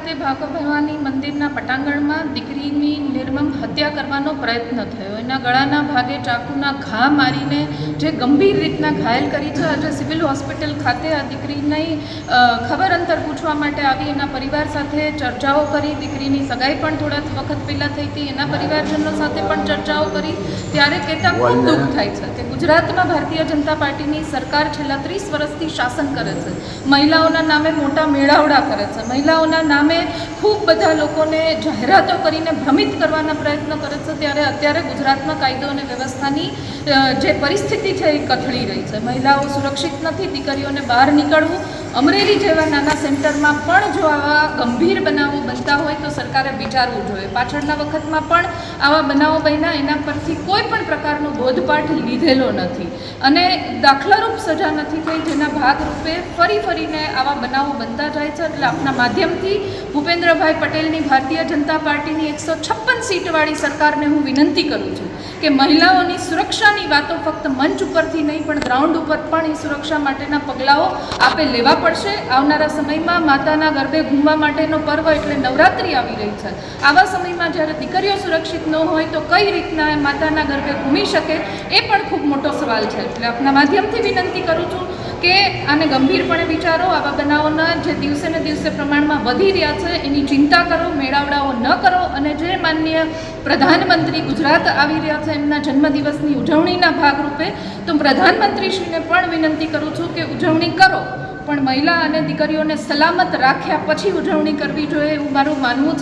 ખાતે ભાકપ ભવાની મંદિરના પટાંગણમાં દીકરીની નિર્મમ હત્યા કરવાનો પ્રયત્ન થયો. એના ગળાના ભાગે ચાકુના ઘા મારીને જે ગંભીર રીતના ઘાયલ કરી છે. આજે સિવિલ હોસ્પિટલ ખાતે આ દીકરીની ખબર અંતર પૂછવા માટે આવી, એના પરિવાર સાથે ચર્ચાઓ કરી. દીકરીની સગાઈ પણ થોડા વખત પહેલાં થઈ હતી, એના પરિવારજનો સાથે પણ ચર્ચાઓ કરી. ત્યારે કહેતા ખૂબ દુઃખ થાય છે કે ગુજરાતમાં ભારતીય જનતા પાર્ટીની સરકાર છેલ્લા 30 વર્ષથી શાસન કરે છે. મહિલાઓના નામે મોટા મેળાવડા કરે છે, મહિલાઓના નામે ખૂબ બધા લોકોને જાહેરાતો કરીને ભ્રમિત કરવાના પ્રયત્ન કરે છે. ત્યારે અત્યારે ગુજરાતમાં કાયદો અને વ્યવસ્થાની જે પરિસ્થિતિ છે એ કથળી રહી છે. મહિલાઓ સુરક્ષિત નથી, દીકરીઓને બહાર નીકળવું. અમરેલી જેવા નાના સેન્ટરમાં પણ જો આવા ગંભીર બનાવો બનતા હોય તો સરકારે વિચારવું જોઈએ. પાછળના વખતમાં પણ આવા બનાવો બન્યા, એના પરથી કોઈ પણ પ્રકારનો બોધપાઠ લીધેલો નથી અને દાખલારૂપ સજા નથી થઈ, જેના ભાગરૂપે ફરીને આવા બનાવો બનતા જાય છે. એટલે આપના માધ્યમથી ભૂપેન્દ્રભાઈ પટેલની ભારતીય જનતા પાર્ટીની 156 સીટવાળી સરકારને હું વિનંતી કરું છું કે મહિલાઓની સુરક્ષાની વાતો ફક્ત મંચ ઉપરથી નહીં પણ ગ્રાઉન્ડ ઉપર પણ એ સુરક્ષા માટેના પગલાઓ આપે લેવા પડશે. આવનારા સમયમાં માતાના ગર્ભે ઘૂમવા માટેનો પર્વ એટલે નવરાત્રિ આવી રહી છે. આવા સમયમાં જ્યારે દીકરીઓ સુરક્ષિત ન હોય તો કઈ રીતના માતાના ગર્ભે ઘૂમી શકે એ પણ ખૂબ મોટો સવાલ છે. એટલે આપના માધ્યમથી વિનંતી કરું છું કે આને ગંભીરપણે વિચારો. આવા બનાવોના જે દિવસે ને દિવસે પ્રમાણમાં વધી રહ્યા છે એની ચિંતા કરો, મેળાવડાઓ ન કરો. અને જે માનનીય પ્રધાનમંત્રી ગુજરાત આવી રહ્યા છે એમના જન્મદિવસની ઉજવણીના ભાગરૂપે તો પ્રધાનમંત્રીશ્રીને પણ વિનંતી કરું છું કે ઉજવણી કરો, પણ મહિલા અને દીકરીઓને સલામત રાખ્યા પછી ઉજવણી કરવી જોઈએ, એવું મારું માનવું છે.